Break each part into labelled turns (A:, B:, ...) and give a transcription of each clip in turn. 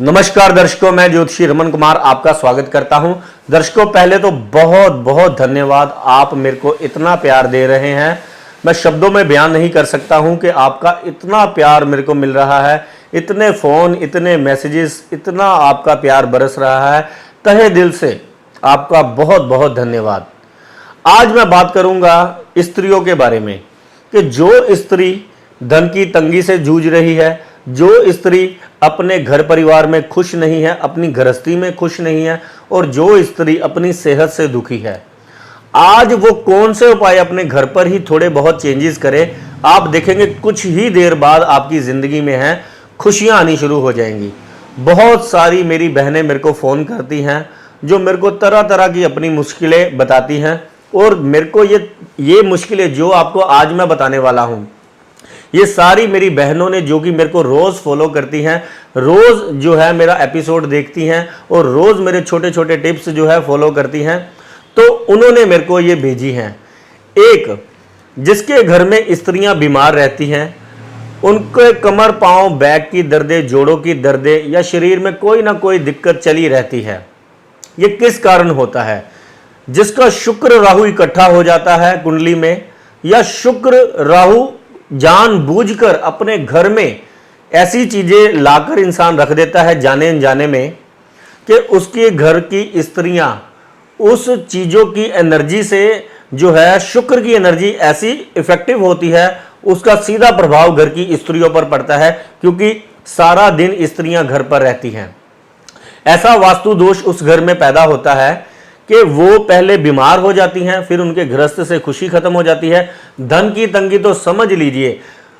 A: नमस्कार दर्शकों, मैं ज्योतिषी रमन कुमार आपका स्वागत करता हूं। दर्शकों, पहले तो बहुत बहुत धन्यवाद, आप मेरे को इतना प्यार दे रहे हैं। मैं शब्दों में बयान नहीं कर सकता हूं कि आपका इतना प्यार मेरे को मिल रहा है। इतने फ़ोन, इतने मैसेजेस, इतना आपका प्यार बरस रहा है। तहे दिल से आपका बहुत बहुत धन्यवाद। आज मैं बात करूंगा स्त्रियों के बारे में कि जो स्त्री धन की तंगी से जूझ रही है, जो स्त्री अपने घर परिवार में खुश नहीं है, अपनी गृहस्थी में खुश नहीं है, और जो स्त्री अपनी सेहत से दुखी है, आज वो कौन से उपाय अपने घर पर ही थोड़े बहुत चेंजेस करे। आप देखेंगे कुछ ही देर बाद आपकी ज़िंदगी में है खुशियां आनी शुरू हो जाएंगी। बहुत सारी मेरी बहनें मेरे को फ़ोन करती हैं, जो मेरे को तरह तरह की अपनी मुश्किलें बताती हैं, और मेरे को ये मुश्किलें जो आपको आज मैं बताने वाला हूँ, ये सारी मेरी बहनों ने, जो कि मेरे को रोज़ फॉलो करती हैं, रोज़ जो है मेरा एपिसोड देखती हैं और रोज़ मेरे छोटे छोटे टिप्स जो है फॉलो करती हैं, तो उन्होंने मेरे को ये भेजी हैं। एक, जिसके घर में स्त्रियां बीमार रहती हैं, उनके कमर, पाँव, बैक की दर्दें, जोड़ों की दर्दें या शरीर में कोई ना कोई दिक्कत चली रहती है। ये किस कारण होता है? जिसका शुक्र राहु इकट्ठा हो जाता है कुंडली में, या शुक्र राहु जानबूझकर अपने घर में ऐसी चीजें लाकर इंसान रख देता है जाने अनजाने में, कि उसके घर की स्त्रियां उस चीजों की एनर्जी से, जो है शुक्र की एनर्जी ऐसी इफेक्टिव होती है, उसका सीधा प्रभाव घर की स्त्रियों पर पड़ता है, क्योंकि सारा दिन स्त्रियां घर पर रहती हैं। ऐसा वास्तु दोष उस घर में पैदा होता है कि वो पहले बीमार हो जाती हैं, फिर उनके गृहस्थ से खुशी खत्म हो जाती है। धन की तंगी तो समझ लीजिए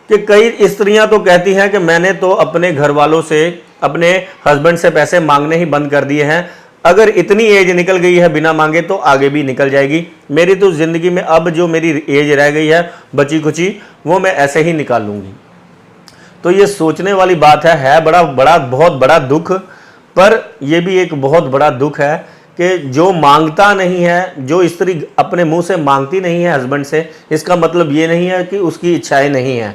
A: कि कई स्त्रियां तो कहती हैं कि मैंने तो अपने घर वालों से, अपने हस्बैंड से पैसे मांगने ही बंद कर दिए हैं। अगर इतनी एज निकल गई है बिना मांगे, तो आगे भी निकल जाएगी। मेरी तो जिंदगी में अब जो मेरी एज रह गई है बची कुची, वो मैं ऐसे ही निकाल लूंगी। तो ये सोचने वाली बात है बड़ा बहुत बड़ा दुख। पर यह भी एक बहुत बड़ा दुख है कि जो मांगता नहीं है, जो स्त्री अपने मुंह से मांगती नहीं है हस्बैंड से, इसका मतलब ये नहीं है कि उसकी इच्छाएं नहीं है।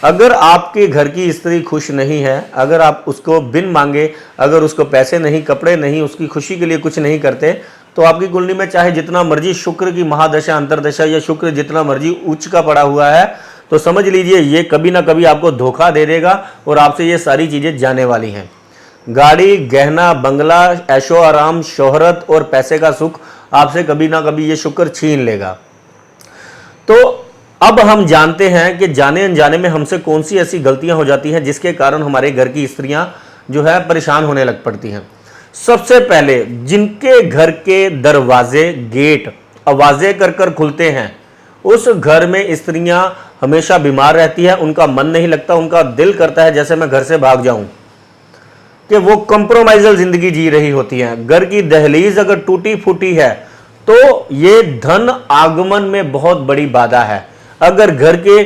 A: अगर आपके घर की स्त्री खुश नहीं है, अगर आप उसको बिन मांगे, अगर उसको पैसे नहीं, कपड़े नहीं, उसकी खुशी के लिए कुछ नहीं करते, तो आपकी कुंडली में चाहे जितना मर्जी शुक्र की महादशा, अंतरदशा, या शुक्र जितना मर्जी उच्च का पड़ा हुआ है, तो समझ लीजिए ये कभी ना कभी आपको धोखा दे देगा और आपसे ये सारी चीजें जाने वाली हैं। गाड़ी, गहना, बंगला, ऐशो आराम, शोहरत और पैसे का सुख आपसे कभी ना कभी ये शुक्र छीन लेगा। तो अब हम जानते हैं कि जाने अनजाने में हमसे कौन सी ऐसी गलतियां हो जाती हैं जिसके कारण हमारे घर की स्त्रियां जो है परेशान होने लग पड़ती हैं। सबसे पहले, जिनके घर के दरवाजे, गेट आवाजें कर कर खुलते हैं, उस घर में स्त्रियां हमेशा बीमार रहती है, उनका मन नहीं लगता, उनका दिल करता है जैसे मैं घर से भाग जाऊं, कि वो कंप्रोमाइजल जिंदगी जी रही होती है। घर की दहलीज अगर टूटी फूटी है, तो ये धन आगमन में बहुत बड़ी बाधा है। अगर घर के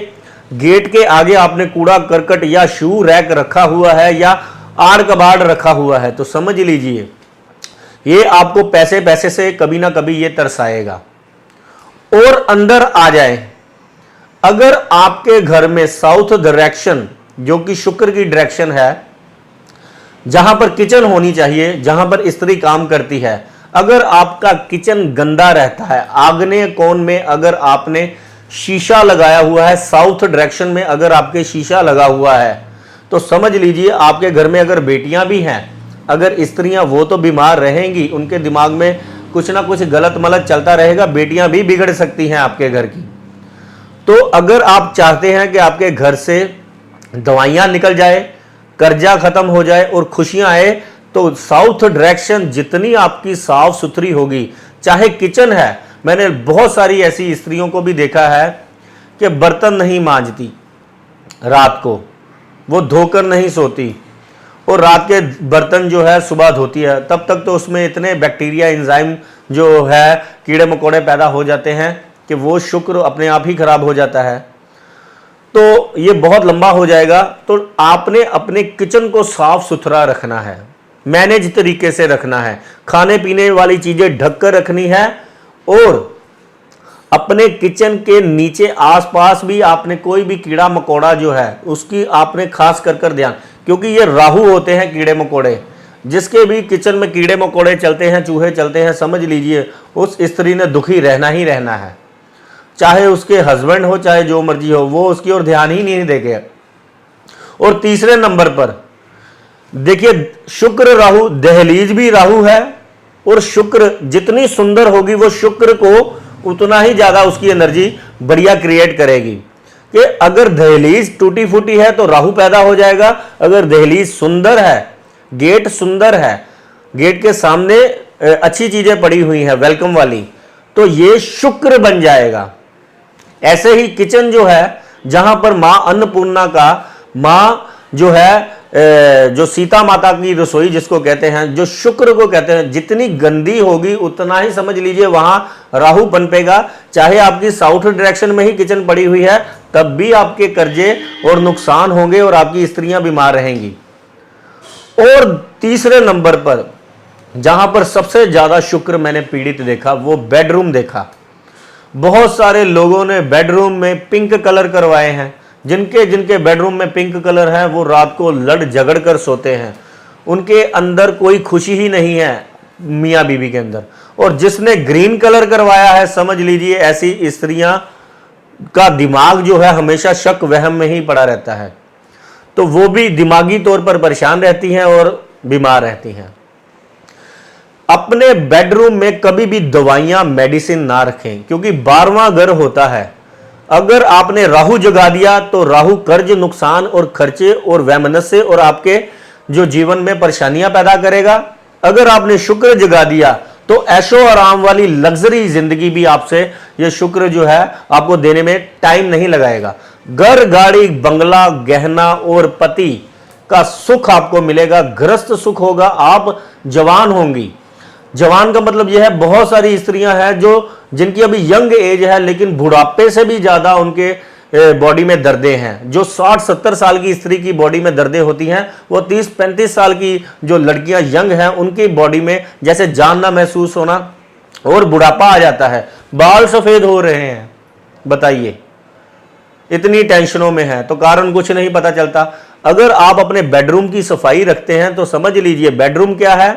A: गेट के आगे आपने कूड़ा करकट या शू रैक रखा हुआ है, या आड़ कबाड़ रखा हुआ है, तो समझ लीजिए ये आपको पैसे पैसे से कभी ना कभी ये तरसाएगा। और अंदर आ जाए, अगर आपके घर में साउथ डायरेक्शन, जो कि शुक्र की डायरेक्शन है, जहां पर किचन होनी चाहिए, जहां पर स्त्री काम करती है, अगर आपका किचन गंदा रहता है, आग्नेय कोण में अगर आपने शीशा लगाया हुआ है, साउथ डायरेक्शन में अगर आपके शीशा लगा हुआ है, तो समझ लीजिए आपके घर में अगर बेटियां भी हैं, अगर स्त्रियां, वो तो बीमार रहेंगी, उनके दिमाग में कुछ ना कुछ गलत मलत चलता रहेगा, बेटियां भी बिगड़ सकती हैं आपके घर की। तो अगर आप चाहते हैं कि आपके घर से दवाइयां निकल जाए, कर्जा खत्म हो जाए और खुशियां आए, तो साउथ डायरेक्शन जितनी आपकी साफ सुथरी होगी, चाहे किचन है, मैंने बहुत सारी ऐसी स्त्रियों को भी देखा है कि बर्तन नहीं मांजती, रात को वो धोकर नहीं सोती, और रात के बर्तन जो है सुबह धोती है, तब तक तो उसमें इतने बैक्टीरिया, एंजाइम जो है, कीड़े मकोड़े पैदा हो जाते हैं कि वो शुक्र अपने आप ही खराब हो जाता है। तो ये बहुत लंबा हो जाएगा। तो आपने अपने किचन को साफ सुथरा रखना है, मैनेज तरीके से रखना है, खाने पीने वाली चीजें ढककर रखनी है, और अपने किचन के नीचे आसपास भी आपने कोई भी कीड़ा मकोड़ा जो है उसकी आपने खास कर ध्यान, क्योंकि ये राहु होते हैं कीड़े मकोड़े। जिसके भी किचन में कीड़े मकोड़े चलते हैं, चूहे चलते हैं, समझ लीजिए उस स्त्री ने दुखी रहना ही रहना है। चाहे उसके हस्बैंड हो, चाहे जो मर्जी हो, वो उसकी ओर ध्यान ही नहीं देगा। और तीसरे नंबर पर देखिए, शुक्र राहु, दहलीज भी राहु है, और शुक्र जितनी सुंदर होगी वो शुक्र को उतना ही ज्यादा उसकी एनर्जी बढ़िया क्रिएट करेगी। कि अगर दहलीज टूटी फूटी है तो राहु पैदा हो जाएगा, अगर दहलीज सुंदर है, गेट सुंदर है, गेट के सामने अच्छी चीजें पड़ी हुई हैं वेलकम वाली, तो ये शुक्र बन जाएगा। ऐसे ही किचन जो है, जहां पर मां अन्नपूर्णा का, मां जो है जो सीता माता की रसोई जिसको कहते हैं, जो शुक्र को कहते हैं, जितनी गंदी होगी उतना ही समझ लीजिए वहां राहु पनपेगा। चाहे आपकी साउथ डायरेक्शन में ही किचन पड़ी हुई है, तब भी आपके कर्जे और नुकसान होंगे और आपकी स्त्रियां बीमार रहेंगी। और तीसरे नंबर पर जहां पर सबसे ज्यादा शुक्र मैंने पीड़ित देखा, वो बेडरूम देखा। बहुत सारे लोगों ने बेडरूम में पिंक कलर करवाए हैं। जिनके जिनके बेडरूम में पिंक कलर है वो रात को लड़ झगड़ कर सोते हैं, उनके अंदर कोई खुशी ही नहीं है मियाँ बीवी के अंदर। और जिसने ग्रीन कलर करवाया है, समझ लीजिए ऐसी स्त्रियां का दिमाग जो है हमेशा शक वहम में ही पड़ा रहता है, तो वो भी दिमागी तौर पर परेशान रहती हैं और बीमार रहती हैं। अपने बेडरूम में कभी भी दवाइयां, मेडिसिन ना रखें, क्योंकि 12वां घर होता है। अगर आपने राहु जगा दिया तो राहु कर्ज, नुकसान और खर्चे और वैमनस्य और आपके जो जीवन में परेशानियां पैदा करेगा। अगर आपने शुक्र जगा दिया तो ऐशो आराम वाली लग्जरी जिंदगी भी आपसे ये शुक्र जो है आपको देने में टाइम नहीं लगाएगा। घर, गाड़ी, बंगला, गहना और पति का सुख आपको मिलेगा, गृहस्थ सुख होगा, आप जवान होंगी। जवान का मतलब यह है, बहुत सारी स्त्रियां हैं जो जिनकी अभी यंग एज है लेकिन बुढ़ापे से भी ज्यादा उनके बॉडी में दर्दें हैं। जो 60-70 साल की स्त्री की बॉडी में दर्दें होती हैं, वो 30-35 साल की जो लड़कियां यंग हैं उनकी बॉडी में जैसे जान ना महसूस होना और बुढ़ापा आ जाता है, बाल सफेद हो रहे हैं। बताइए, इतनी टेंशनों में है तो कारण कुछ नहीं पता चलता। अगर आप अपने बेडरूम की सफाई रखते हैं तो समझ लीजिए बेडरूम क्या है,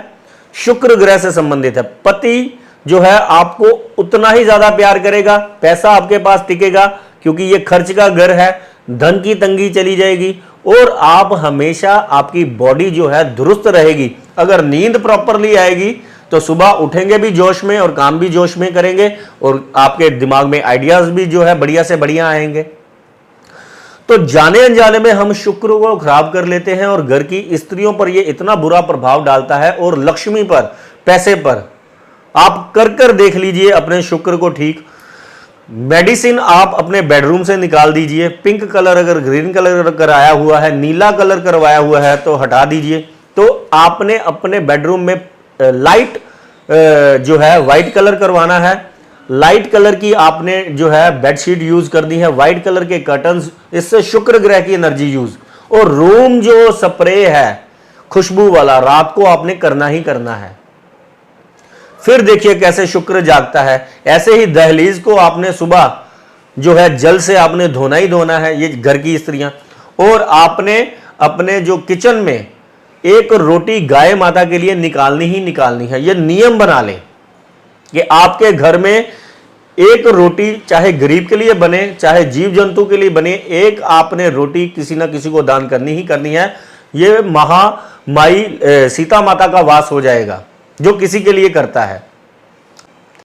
A: शुक्र ग्रह से संबंधित है। पति जो है आपको उतना ही ज्यादा प्यार करेगा, पैसा आपके पास टिकेगा क्योंकि ये खर्च का घर है, धन की तंगी चली जाएगी और आप हमेशा, आपकी बॉडी जो है दुरुस्त रहेगी। अगर नींद प्रॉपरली आएगी तो सुबह उठेंगे भी जोश में और काम भी जोश में करेंगे और आपके दिमाग में आइडियाज भी जो है बढ़िया से बढ़िया आएंगे। तो जाने अनजाने में हम शुक्र को खराब कर लेते हैं और घर की स्त्रियों पर यह इतना बुरा प्रभाव डालता है और लक्ष्मी पर, पैसे पर। आप कर कर देख लीजिए अपने शुक्र को ठीक। मेडिसिन आप अपने बेडरूम से निकाल दीजिए। पिंक कलर अगर ग्रीन कलर कराया हुआ है, नीला कलर करवाया हुआ है तो हटा दीजिए। तो आपने अपने बेडरूम में लाइट जो है व्हाइट कलर करवाना है। लाइट कलर की आपने जो है बेडशीट यूज करनी है, व्हाइट कलर के कर्टन्स, इससे शुक्र ग्रह की एनर्जी यूज। और रूम जो स्प्रे है खुशबू वाला, रात को आपने करना ही करना है। फिर देखिए कैसे शुक्र जागता है। ऐसे ही दहलीज को आपने सुबह जो है जल से आपने धोना ही धोना है, ये घर की स्त्रियां। और आपने अपने जो किचन में एक रोटी गाय माता के लिए निकालनी ही निकालनी है। ये नियम बना लें कि आपके घर में एक रोटी चाहे गरीब के लिए बने, चाहे जीव जंतु के लिए बने, एक आपने रोटी किसी ना किसी को दान करनी ही करनी है। ये महामाई सीता माता का वास हो जाएगा जो किसी के लिए करता है।